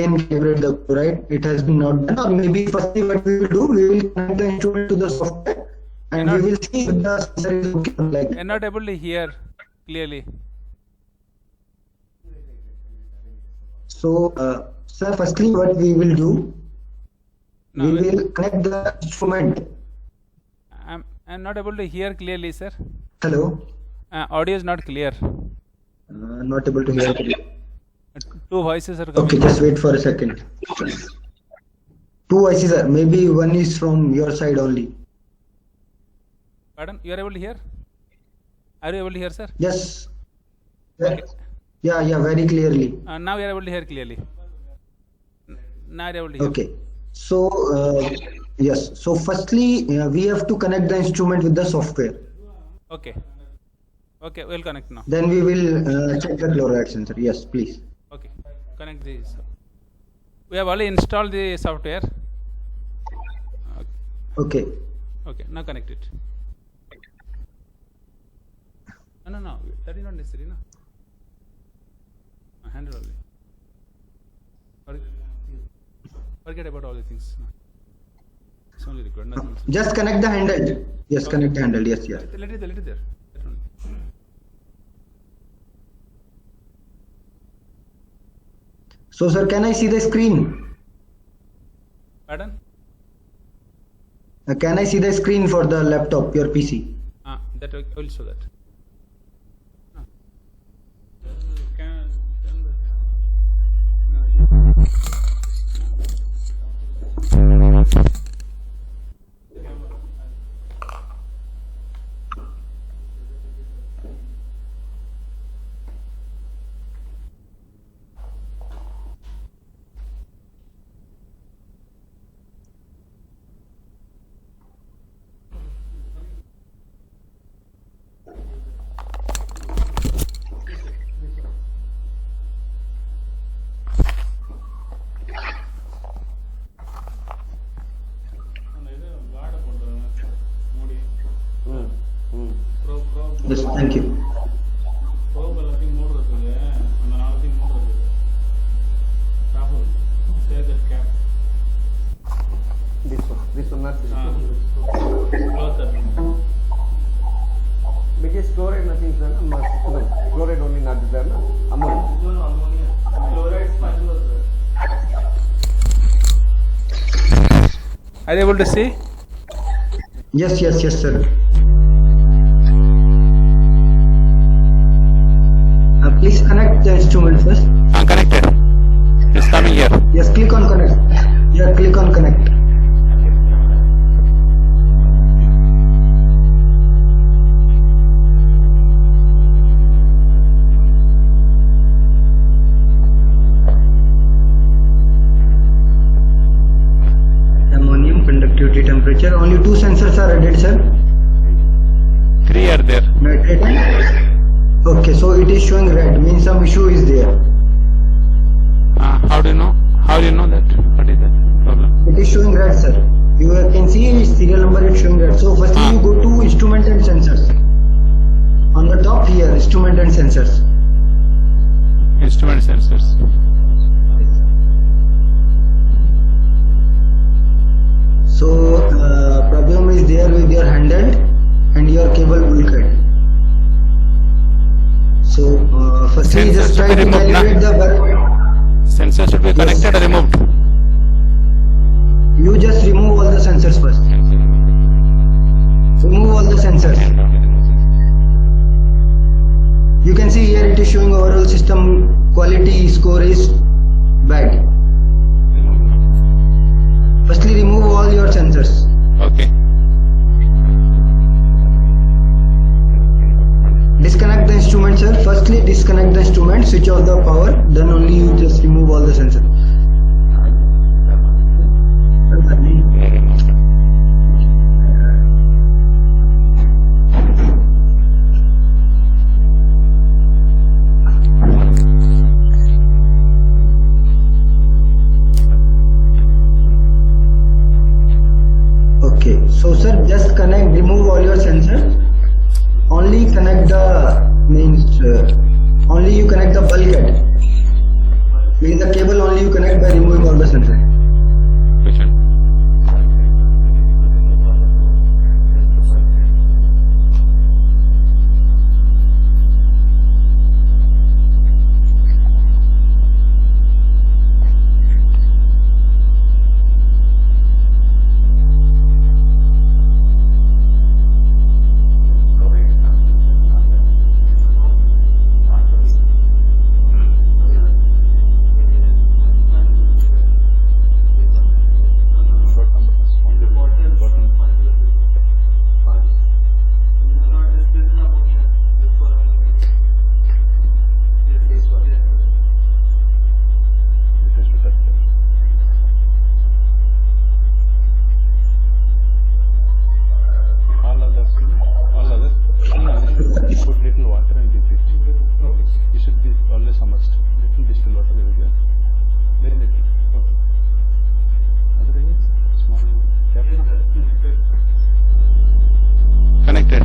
again calibrate the code, right? It has been not done, or maybe firstly what we will do, we will connect the instrument to the software and we will see if the sensor is okay or like. I'm not able to hear clearly. So, sir, firstly what we will do, we will connect the instrument. I'm not able to hear clearly, sir. Hello? Audio is not clear. Not able to hear. Two voices are coming. Okay, just wait for a second. Two voices are, maybe one is from your side only. Pardon? You are able to hear? Are you able to hear, sir? Yes. Okay. Yeah, very clearly. Now you are able to hear clearly. Now you are able to hear. Okay. So, yes. So, firstly, we have to connect the instrument with the software. Okay. Okay, we'll connect now. Then we will check the chloride sensor. Yes, please. Okay, connect this. We have already installed the software. Okay. Okay, now connect it. No, that is not necessary, no. Handle only. Forget about all the things. No. It's only required, nothing else. Just connect the handle. Yes, okay. Connect the handle. Yes, yeah. Let it there. So, sir, can I see the screen? Pardon? Can I see the screen for the laptop, your PC? That I will show that. Yes, thank you. This one, not this one. Because chloride nothing, sir. Chloride only not there, no? Ammonia. Chloride Are you able to see? Yes, sir. Please connect the instrument first. Connected. It's coming here. Yes, click on connect. Yeah, click on connect. Ammonium, conductivity, temperature. Only two sensors are added, sir. 3 are there. Nitrogen. Okay, so it is showing red, means some issue is there. How do you know? How do you know that? What is that problem? It is showing red, sir. You can see serial number is showing red. So firstly you go to instrument and sensors. On the top here, instrument and sensors. Instrument sensors. So problem is there with your handheld and your cable bulkhead. So firstly just try to calibrate the sensor should be connected or removed. You just remove all the sensors first. Remove all the sensors. You can see here it is showing overall system quality score is bad. Firstly remove all your sensors. Okay. Disconnect the instrument, sir. Firstly disconnect the instrument, switch off the power, then only you just remove all the sensors. Okay, so sir, just remove all your sensors. Only connect the only you connect the bulkhead. Means the cable only you connect by removing all the sensor. Which one? Put little water and dip it. Okay. You should be always submerged. Little distilled water will be there. Very little. Okay. Otherwise, small cap. Connected.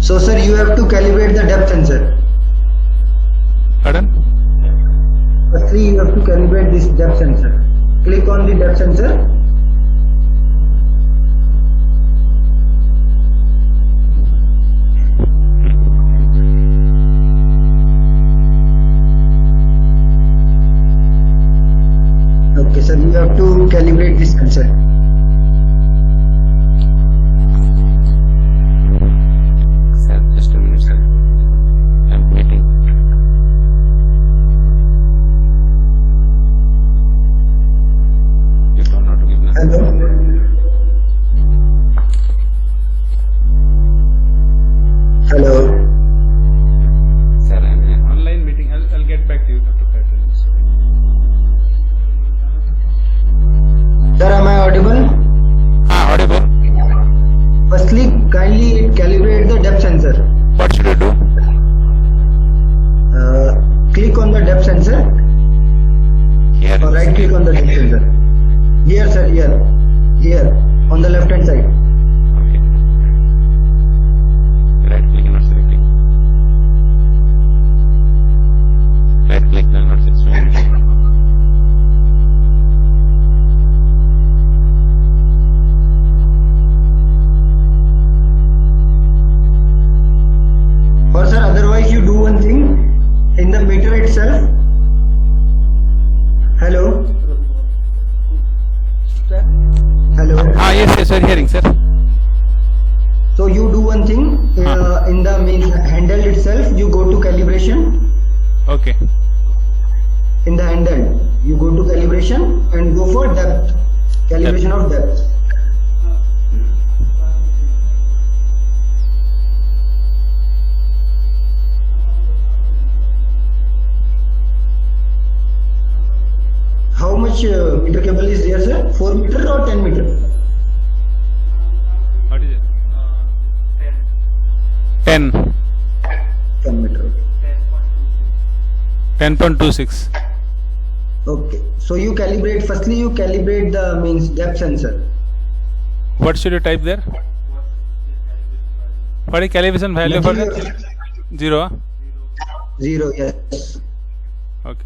So sir, you have to calibrate the depth sensor. Pardon? Firstly, you have to calibrate this depth sensor. Click on the depth sensor. Okay, sir, you have to calibrate this sensor. Sir, just a minute, sir. I'm waiting. You don't know to give me. Hello. Hello. Sir, I'm here. Online meeting. I'll get back to you after 5 minutes. Sir, am I audible? Audible. Firstly, kindly calibrate the depth sensor. What should I do? Click on the depth sensor Here. or right click on the depth sensor. Here, sir, here, on the left hand side. Okay. Right click and not selecting. Right click and not selecting. Or sir, otherwise you do one thing in the meter itself. Hello. Hello. Yes, sir, hearing, sir. So you do one thing in the main handle itself. You go to calibration. Okay. In the handle, you go to calibration and go for depth. Calibration of depth. How much meter cable is there, sir? 4 meter or 10 meter? What is it? 10. 10 meter. Okay. 10.26. Okay. So you calibrate. Firstly, you calibrate the means depth sensor. What should you type there? What is calibration value for that? 0. Huh? 0. Yes. Okay.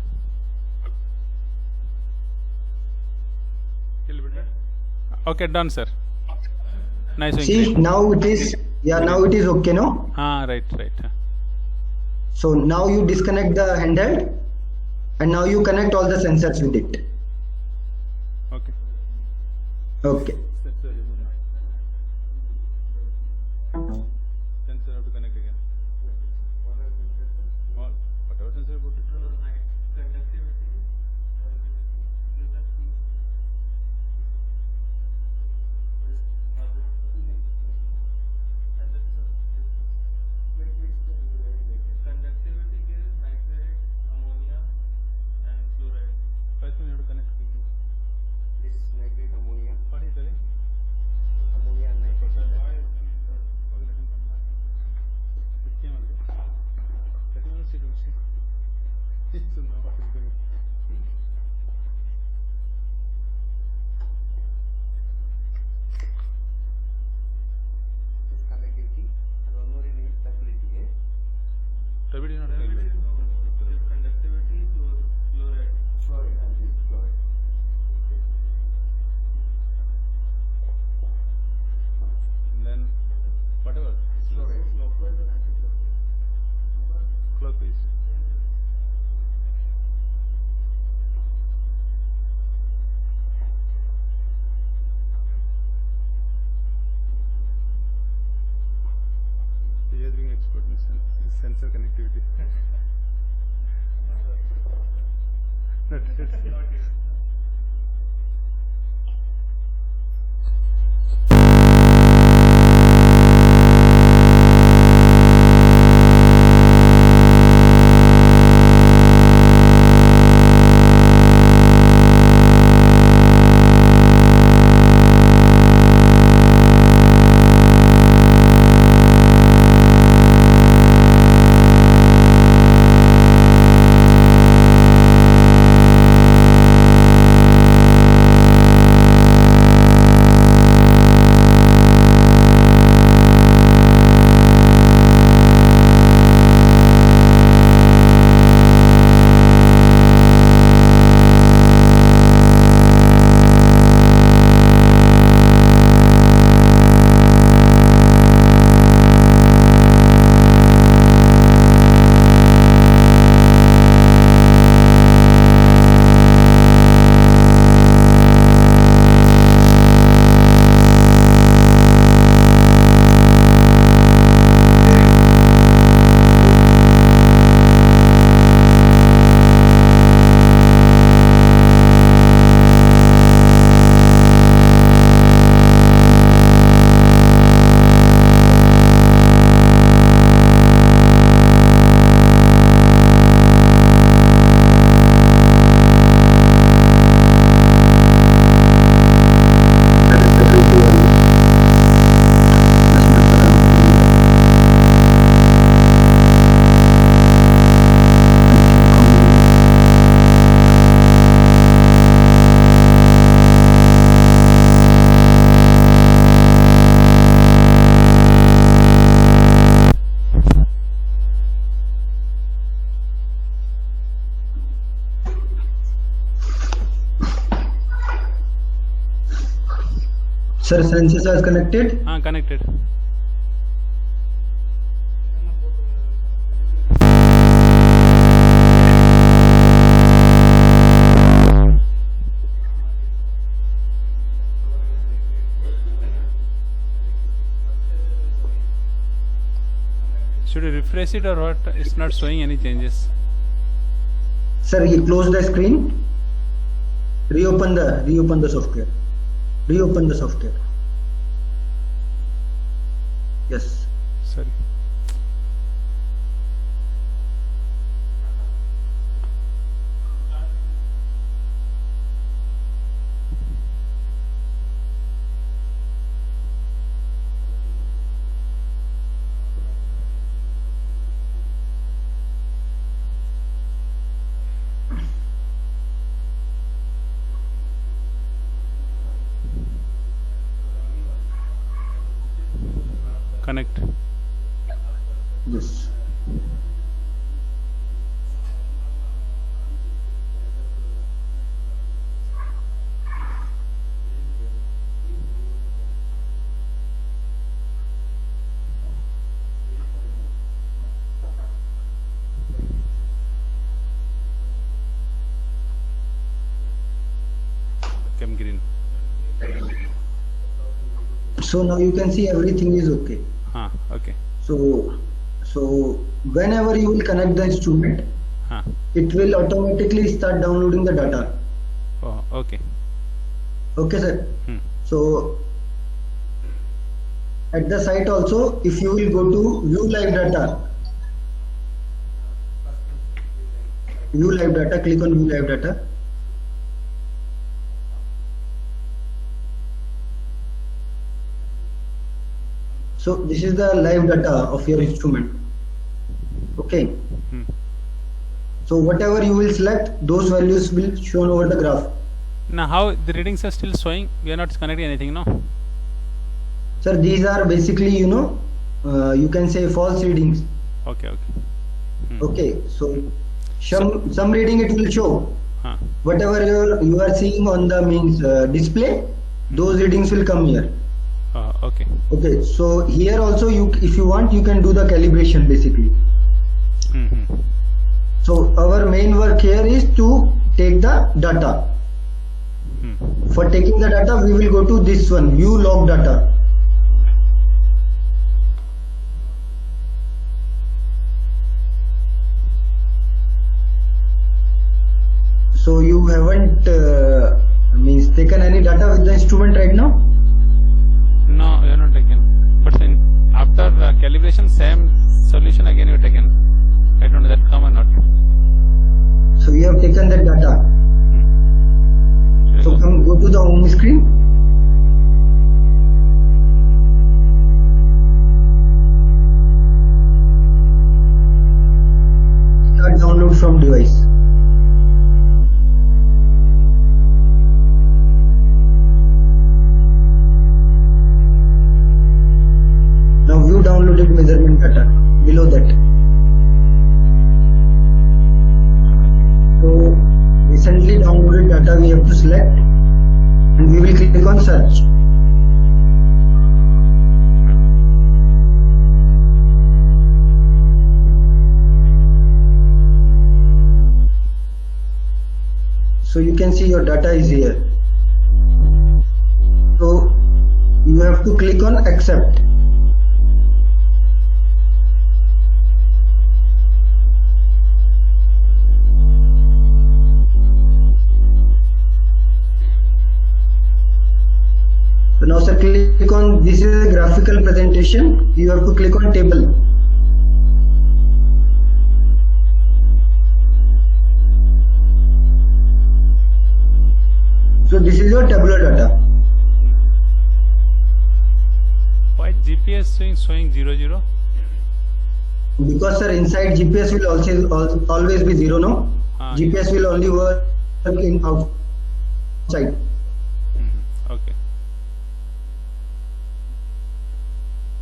Okay, done, sir. Nice doing. See, now it is. Yeah, now it is okay, no? Right. So now you disconnect the handheld, and now you connect all the sensors with it. Okay. Okay. Sensor have to connect again. Whatever sensor you put it. Conductivity is nitrate, ammonia, and fluoride. First one you have to connect. This nitrate ammonia. What are you telling? sensor connectivity. Sir, sensors are connected. Connected. Should we refresh it or what? It's not showing any changes. Sir, you close the screen. Reopen the software. Reopen the software. Yes. Sorry. Connect. Yes. Become green. So now you can see everything is okay. Okay. So whenever you will connect the instrument, it will automatically start downloading the data. Oh, okay. Okay, sir. So at the site also, if you will go to view live data, click on view live data. So this is the live data of your instrument. Okay. So whatever you will select, those values will shown over the graph. Now how the readings are still showing? We are not connecting anything, no? Sir, these are basically, you can say false readings. Okay. Okay. So some reading it will show. Whatever you are seeing on the means display, those readings will come here. Okay. Okay. So here also, if you want, you can do the calibration basically. So our main work here is to take the data. For taking the data, we will go to this one, view log data. So you haven't means taken any data with the instrument right now? No, you are not taken. But after calibration, same solution again you taken. I don't know that come or not. So you have taken that data. So come go to the home screen. Start download from device. Now view downloaded measurement data below that. So recently downloaded data we have to select and we will click on search. So you can see your data is here. So you have to click on accept. So now sir, click on, this is a graphical presentation, you have to click on table. So this is your tabular data. Why GPS showing 00? Because sir, inside GPS will always be 0, no? Ah, GPS will only work in outside. Okay.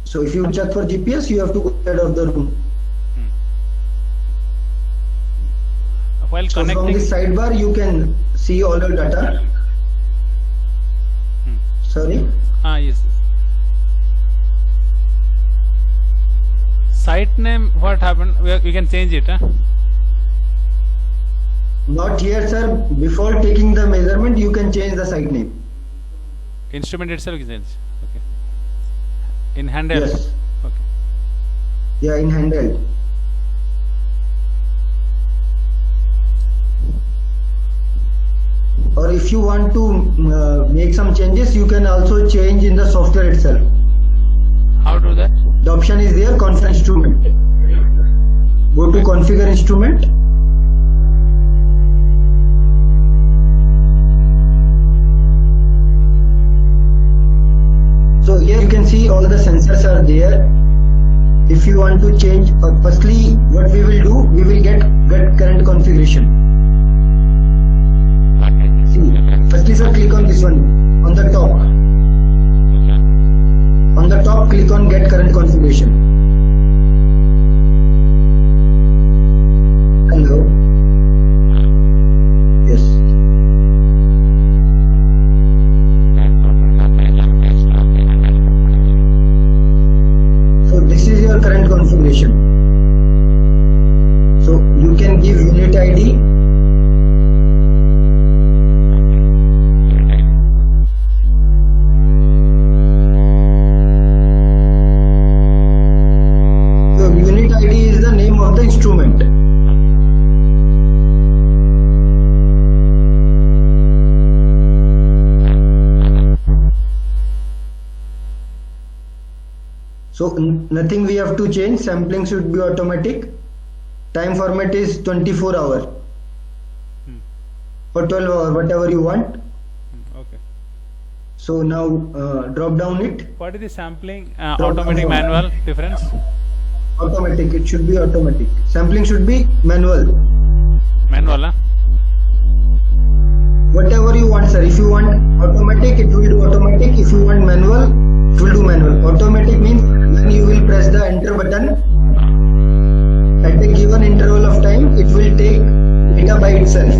So if you check for GPS, you have to go outside of the room. While So from connecting, this sidebar, you can see all your data. Sorry. yes. Site name, what happened? We can change it, huh? Not here, sir. Before taking the measurement, you can change the site name. Instrument itself is change. Okay. In handheld. Yes. Okay. Yeah, in handheld. Or if you want to make some changes, you can also change in the software itself. How do that? The option is there, configure instrument. Go to configure instrument. So here you can see all the sensors are there. If you want to change, firstly what we will do, we will get current configuration. See, firstly sir, click on this one, on the top. On the top, click on get current configuration. Hello. Yes. So this is your current configuration. So you can give unit ID. So unit ID is the name of the instrument. So nothing we have to change. Sampling should be automatic. Time format is 24 hour or 12 hour, whatever you want. Okay. So now drop down it. What is the sampling automatic manual difference? Automatic, it should be automatic. Sampling should be manual. Manual, huh? Whatever you want, sir. If you want automatic, it will do automatic. If you want manual, it will do manual. Automatic means when you will press the enter button, at a given interval of time, it will take data by itself.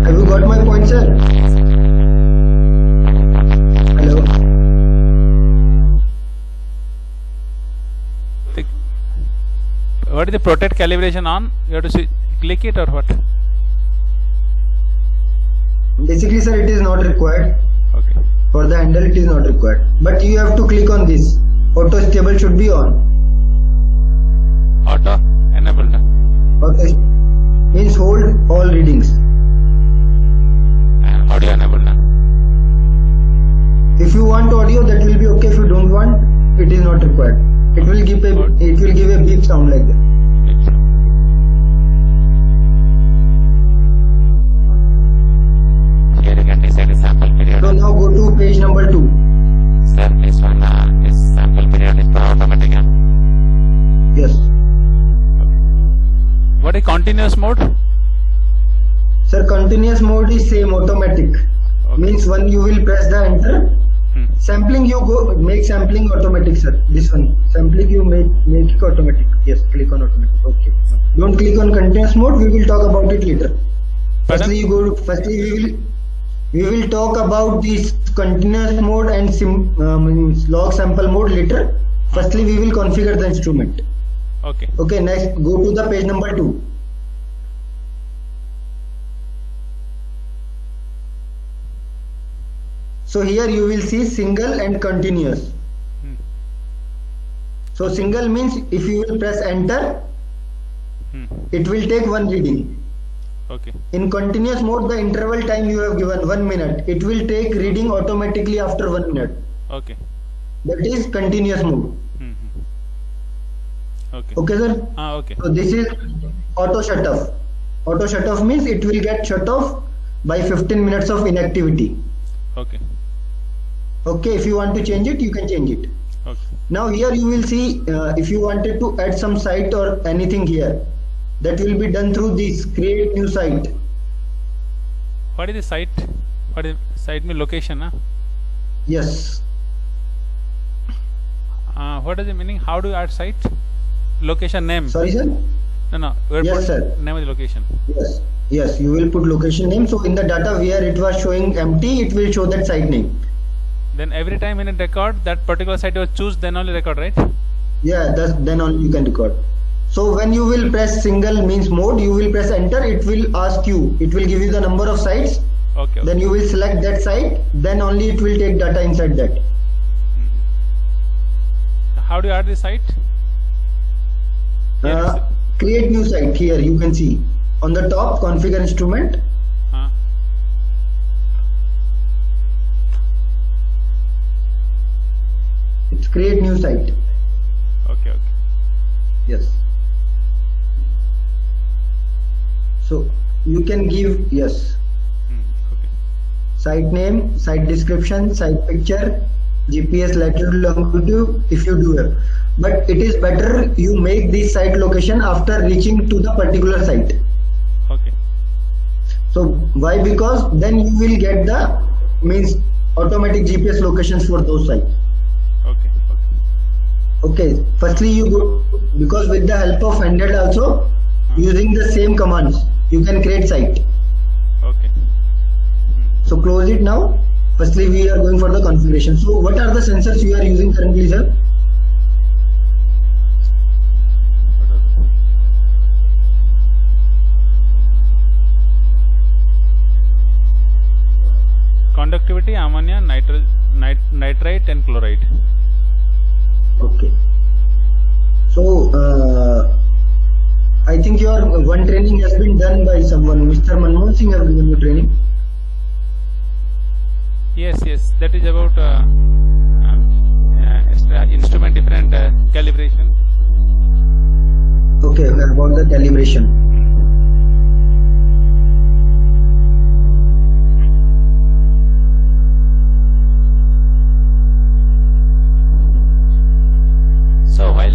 Have you got my point, sir? Hello. What is the protect calibration on? You have to see, click it or what? Basically, sir, it is not required. Okay. For the handle, it is not required. But you have to click on this. Auto stable should be on. it will give a beep sound like that. Here you can decide the sample period. So now go to page number 2. Sir, this one is sample period is per automatic. Huh? Yes. What is continuous mode? Sir, continuous mode is same automatic. Okay. Means when you will press the enter, sampling you go make sampling automatic, sir. This one sampling you make it automatic. Yes, click on automatic. Okay. Don't click on continuous mode. We will talk about it later. Pardon? Firstly we will talk about this continuous mode and means log sample mode later. Firstly we will configure the instrument. Okay. Okay, next go to the page number 2. So here you will see single and continuous. So single means if you will press enter, it will take one reading. Okay. In continuous mode, the interval time you have given 1 minute, it will take reading automatically after 1 minute. Okay. That is continuous mode. Okay. Okay, sir? Okay. So this is auto shut off. Auto shut off means it will get shut off by 15 minutes of inactivity. Okay. Okay, if you want to change it, you can change it. Okay. Now here you will see if you wanted to add some site or anything here, that will be done through this create new site. What is the site? What is site mean location? Huh? Yes. What is the meaning? How do you add site? Location name. Sorry, sir? No. Where Yes, put sir. Name of the location. Yes. Yes, you will put location name. So in the data where it was showing empty, it will show that site name. Then every time in a record, that particular site you choose, then only record, right? Yeah, then only you can record. So when you will press single means mode, you will press enter, it will ask you, it will give you the number of sites. Okay. Then you will select that site, then only it will take data inside that. How do you add the site? Here is- Create new site. Here you can see on the top configure instrument. It's create new site. Okay. Yes. So you can give yes Okay. site name, site description, site picture, GPS latitude longitude if you do it. But it is better you make this site location after reaching to the particular site. Okay. So why? Because then you will get the means automatic GPS locations for those sites. Okay. Okay. Firstly you go, because with the help of Android also using the same commands you can create site. Okay. So close it now. Firstly we are going for the configuration. So what are the sensors you are using currently, sir? Conductivity, ammonia, nitrite and chloride. Okay. So I think your one training has been done by someone. Mr. Manmohan Singh have given you training. Yes. That is about instrument different calibration. Okay, about the calibration.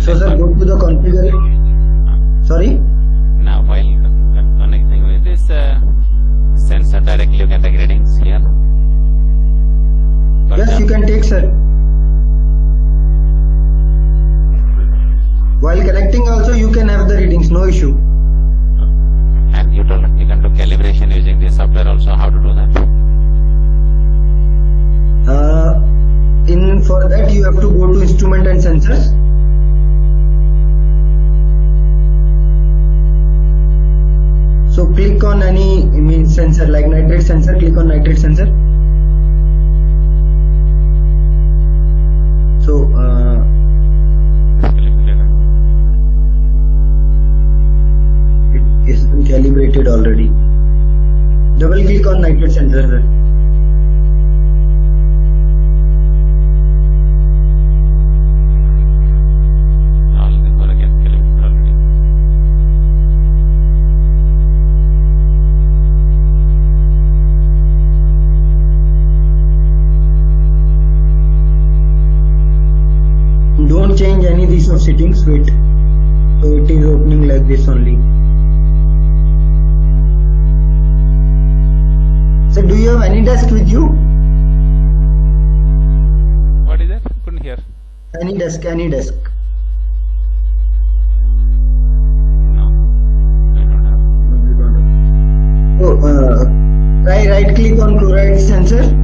So sir, go to the configuration. Sorry? Now, while connecting with this sensor directly, you can take readings here. For Yes, you example, can take, sir. While connecting also you can have the readings, no issue. And you told you can do calibration using this software also. How to do that? For that you have to go to instrument and sensors. So click on any sensor like nitrate sensor, click on nitrate sensor. So it is been calibrated already. Double click on nitrate sensor, sir. All settings. Wait. So it is opening like this only. So do you have any desk with you? What is that? Couldn't hear. Any desk, any desk. No, I don't have. So try right click on chloride sensor.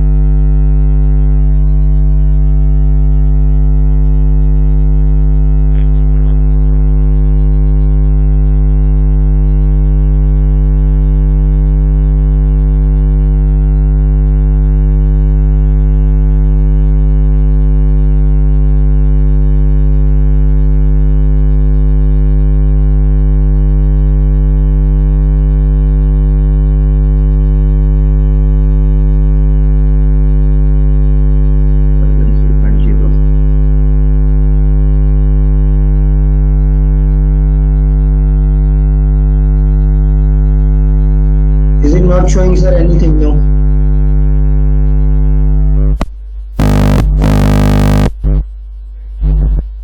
Is it not showing, sir, anything new?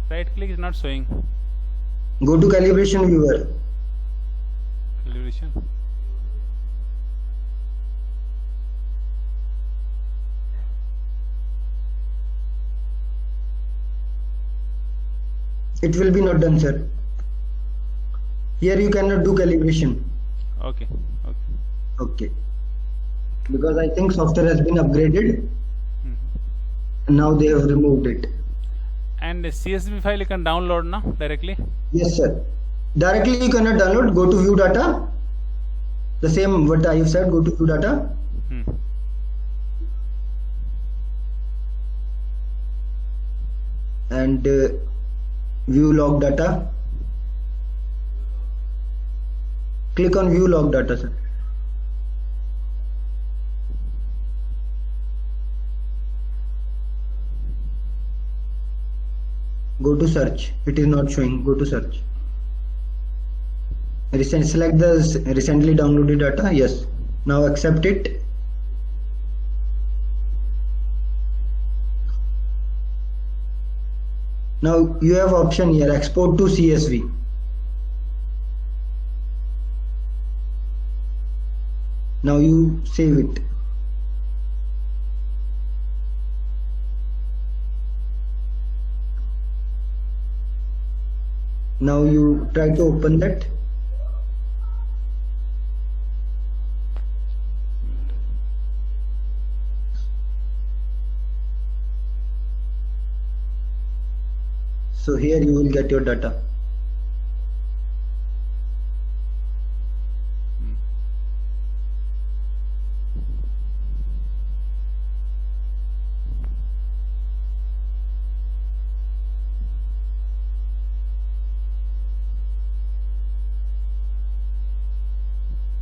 Right click is not showing. Go to calibration viewer. Calibration. It will be not done, sir. Here you cannot do calibration. Okay. Okay. Okay. Because I think software has been upgraded Mhm. and now they have removed it. And CSV file you can download now directly. Yes, sir. Directly you cannot download. Go to view data. The same what I have said. Go to view data. Hmm. And view log data. Click on view log data, sir. Go to search. It is not showing. Go to search. Select the recently downloaded data. Yes. Now accept it. Now you have option here, export to CSV. Now you save it. Now you try to open that. So here you will get your data.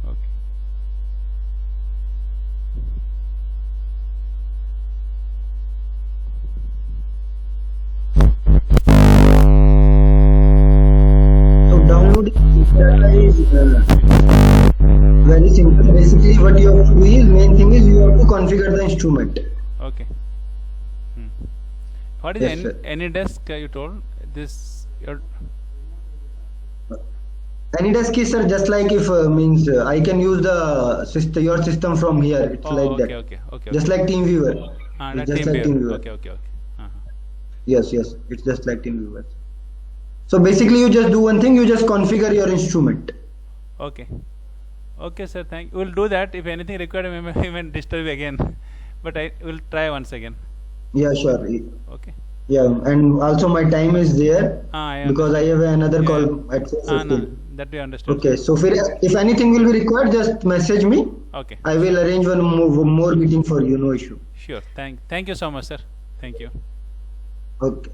Okay. So downloading data is very simple. Basically what you have to do is, main thing is you have to configure the instrument. Okay. Hmm. What is Yes, sir. any desk you told? This your AnyDesk is, sir, just like if means I can use the system, your system from here. It's like okay, that. okay. Just like TeamViewer. That It's just team like viewer. TeamViewer. Okay. Uh-huh. Yes, it's just like TeamViewer. So basically you just do one thing, you just configure your instrument. Okay. Okay, sir. Thank you. We'll do that. If anything required, we may disturb you again. But I will try once again. Yeah, sure. Okay. Yeah, and also my time is there I because I have another Yeah. call at No, 4:15. that we understood. Okay, so if anything will be required, just message me. Okay. I will arrange one more meeting for you, no issue. Sure. Thank you so much, sir. Thank you. Okay.